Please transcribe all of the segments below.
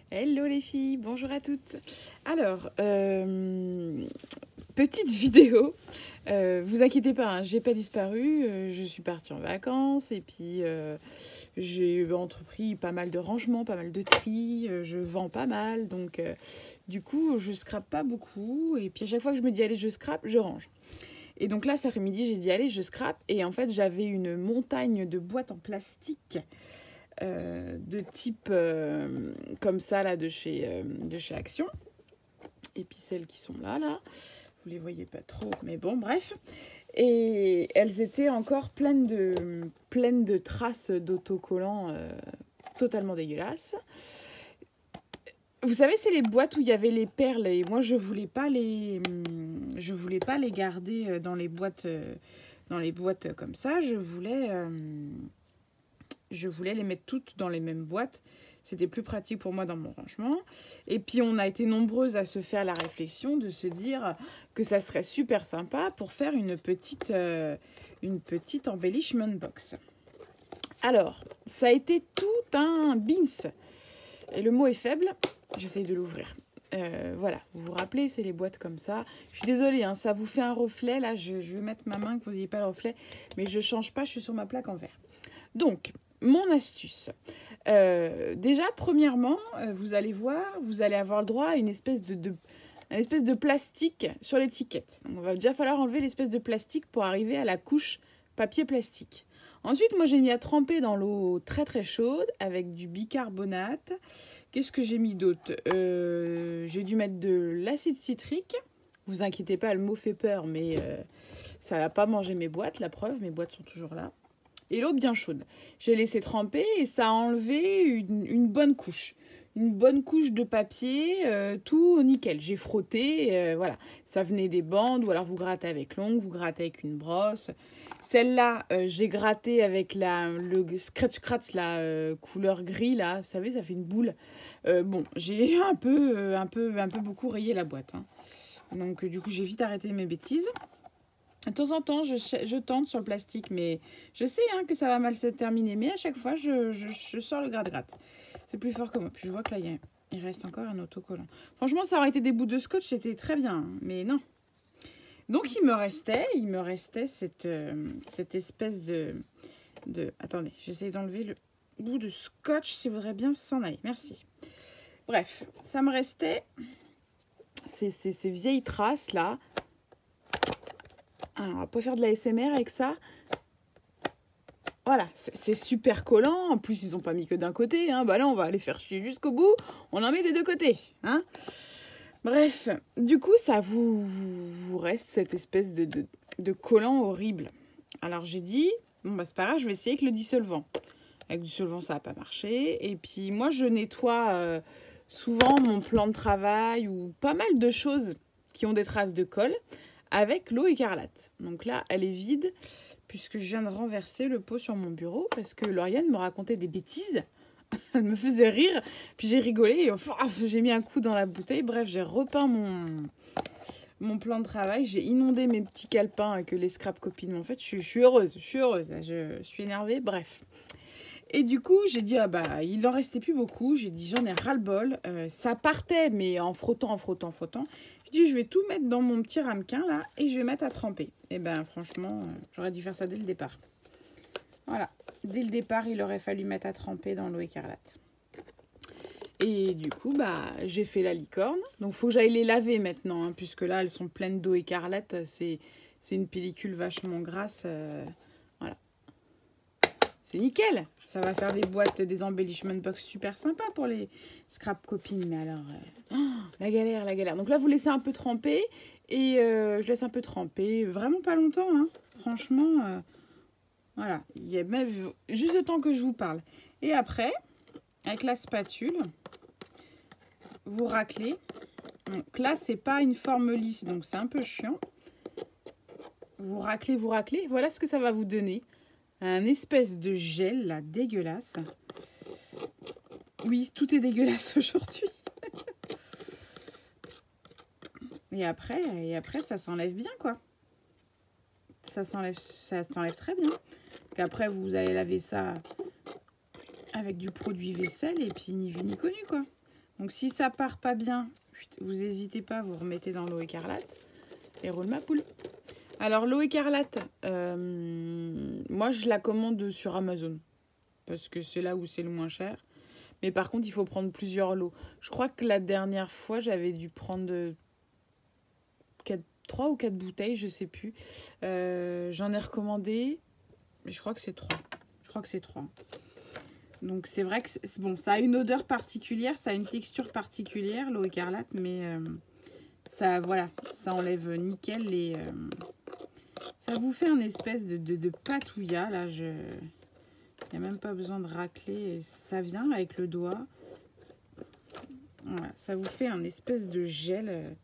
Hello les filles, bonjour à toutes. Alors, petite vidéo. Vous inquiétez pas, hein, j'ai pas disparu. Je suis partie en vacances et puis j'ai entrepris pas mal de rangements, pas mal de tri. Je vends pas mal, donc du coup je scrape pas beaucoup. Et puis à chaque fois que je me dis allez je scrape, je range. Et donc là cet après-midi j'ai dit allez je scrape et en fait j'avais une montagne de boîtes en plastique. De type comme ça là de chez Action, et puis celles qui sont là vous les voyez pas trop mais bon bref, et elles étaient encore pleines de traces d'autocollants totalement dégueulasses. Vous savez, c'est les boîtes où il y avait les perles et moi je voulais pas les garder dans les boîtes comme ça. Je voulais les mettre toutes dans les mêmes boîtes. C'était plus pratique pour moi dans mon rangement. Et puis, on a été nombreuses à se faire la réflexion de se dire que ça serait super sympa pour faire une petite embellishment box. Alors, ça a été tout un bins. Et le mot est faible. J'essaye de l'ouvrir. Voilà, vous vous rappelez, c'est les boîtes comme ça. Je suis désolée, hein, ça vous fait un reflet. Là, je vais mettre ma main que vous n'ayez pas le reflet. Mais je ne change pas, je suis sur ma plaque en verre. Donc, mon astuce. Déjà, premièrement, vous allez voir, vous allez avoir le droit à une espèce de plastique sur l'étiquette. Donc, il va déjà falloir enlever l'espèce de plastique pour arriver à la couche papier plastique. Ensuite, moi, j'ai mis à tremper dans l'eau très très chaude avec du bicarbonate. Qu'est-ce que j'ai mis d'autre? J'ai dû mettre de l'acide citrique. Vous inquiétez pas, le mot fait peur, mais ça ne va pas manger mes boîtes. La preuve, mes boîtes sont toujours là. Et l'eau bien chaude. J'ai laissé tremper et ça a enlevé une bonne couche. Une bonne couche de papier, tout nickel. J'ai frotté, voilà. Ça venait des bandes, ou alors vous grattez avec l'ongle, vous grattez avec une brosse. Celle-là, j'ai gratté avec le scratch-scratch, la couleur gris, là. Vous savez, ça fait une boule. Bon, j'ai un peu beaucoup rayé la boîte. Hein. Donc, du coup, j'ai vite arrêté mes bêtises. De temps en temps, je tente sur le plastique, mais je sais hein, que ça va mal se terminer. Mais à chaque fois, je sors le gratte-gratte. C'est plus fort que moi. Puis je vois que là, il reste encore un autocollant. Franchement, ça aurait été des bouts de scotch, c'était très bien. Hein, mais non. Donc, il me restait cette espèce de... Attendez, j'essaie d'enlever le bout de scotch s'il voudrait bien s'en aller. Merci. Bref, ça me restait ces vieilles traces-là. Alors, on va pas faire de la SMR avec ça. Voilà, c'est super collant. En plus, ils n'ont pas mis que d'un côté. Hein. Bah là, on va aller faire chier jusqu'au bout. On en met des deux côtés. Hein. Bref, du coup, ça vous reste cette espèce de collant horrible. Alors, j'ai dit, bon, bah c'est pas grave, je vais essayer avec le dissolvant. Avec du solvant, ça n'a pas marché. Et puis, moi, je nettoie souvent mon plan de travail ou pas mal de choses qui ont des traces de colle avec l'eau écarlate. Donc là, elle est vide puisque je viens de renverser le pot sur mon bureau parce que Lauriane me racontait des bêtises. Elle me faisait rire, puis j'ai rigolé et j'ai mis un coup dans la bouteille. Bref, j'ai repeint mon plan de travail. J'ai inondé mes petits calepins avec les scrap copines. En fait, je suis heureuse. Là, je suis énervée. Bref. Et du coup, j'ai dit, ah bah, il en restait plus beaucoup. J'ai dit, j'en ai ras-le-bol. Ça partait, mais en frottant. Je dis, je vais tout mettre dans mon petit ramequin, là, et je vais mettre à tremper. Et ben, franchement, j'aurais dû faire ça dès le départ. Voilà. Dès le départ, il aurait fallu mettre à tremper dans l'eau écarlate. Et du coup, bah, j'ai fait la licorne. Donc, il faut que j'aille les laver maintenant, hein, puisque là, elles sont pleines d'eau écarlate. C'est une pellicule vachement grasse. Voilà. C'est nickel. Ça va faire des boîtes, des embellishment box super sympas pour les scrap copines. Mais alors, la galère. Donc là, vous laissez un peu tremper. Et je laisse un peu tremper. Vraiment pas longtemps. Hein. Franchement, voilà. Il y a même juste le temps que je vous parle. Et après, avec la spatule, vous raclez. Donc là, c'est pas une forme lisse. Donc c'est un peu chiant. Vous raclez. Voilà ce que ça va vous donner. Un espèce de gel, là, dégueulasse. Oui, tout est dégueulasse aujourd'hui. Et après, ça s'enlève bien, quoi. Ça s'enlève très bien. Qu'après, vous allez laver ça avec du produit vaisselle et puis ni vu ni connu, quoi. Donc si ça part pas bien, vous n'hésitez pas, vous remettez dans l'eau écarlate et roule ma poule. Alors l'eau écarlate, moi je la commande sur Amazon parce que c'est là où c'est le moins cher. Mais par contre, il faut prendre plusieurs lots. Je crois que la dernière fois, j'avais dû prendre 3 ou 4 bouteilles, je sais plus. J'en ai recommandé, mais je crois que c'est 3. Je crois que c'est 3. Donc c'est vrai que bon, ça a une odeur particulière, ça a une texture particulière, l'eau écarlate, mais ça, voilà, ça enlève nickel les... ça vous fait un espèce de patouillat, là, il n'y a même pas besoin de racler, ça vient avec le doigt. Voilà, ça vous fait un espèce de gel.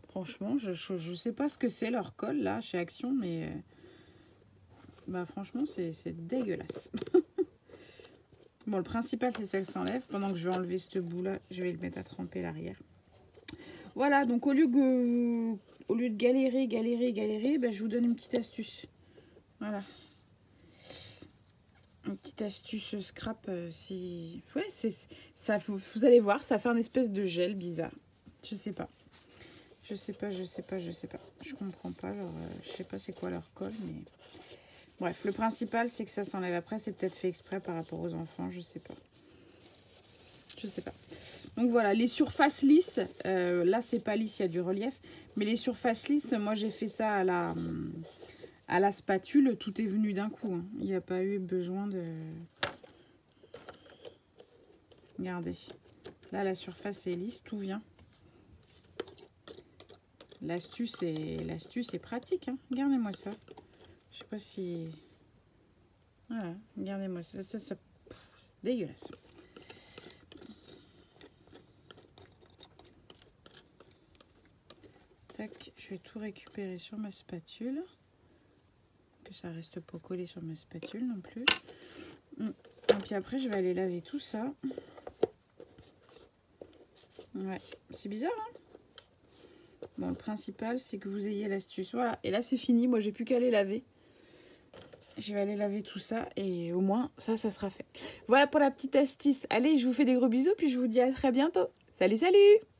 Franchement, je sais pas ce que c'est leur colle, là, chez Action, mais... bah franchement, c'est dégueulasse. Bon, le principal, c'est ça que ça s'enlève. Pendant que je vais enlever ce bout-là, je vais le mettre à tremper l'arrière. Voilà, donc au lieu de galérer, ben, je vous donne une petite astuce. Voilà. Une petite astuce scrap. Si... ouais, ça, vous allez voir, ça fait un espèce de gel bizarre. Je sais pas. Je comprends pas. Je sais pas c'est quoi leur colle, mais... bref, le principal, c'est que ça s'enlève. Après, c'est peut-être fait exprès par rapport aux enfants, je sais pas. Donc voilà, les surfaces lisses, là, c'est pas lisse, il y a du relief. Mais les surfaces lisses, moi, j'ai fait ça à la spatule. Tout est venu d'un coup. Hein. Il n'y a pas eu besoin de... regardez. Là, la surface est lisse, tout vient. L'astuce est pratique. Hein. Regardez-moi ça. Je sais pas si... voilà, regardez-moi ça. C'est dégueulasse. Tac, je vais tout récupérer sur ma spatule. Que ça reste pas collé sur ma spatule non plus. Et puis après, je vais aller laver tout ça. Ouais, c'est bizarre, hein? Bon, le principal, c'est que vous ayez l'astuce. Voilà, et là, c'est fini. Moi, j'ai plus qu'à aller laver. Je vais aller laver tout ça et au moins, ça sera fait. Voilà pour la petite astuce. Allez, je vous fais des gros bisous, puis je vous dis à très bientôt. Salut, salut!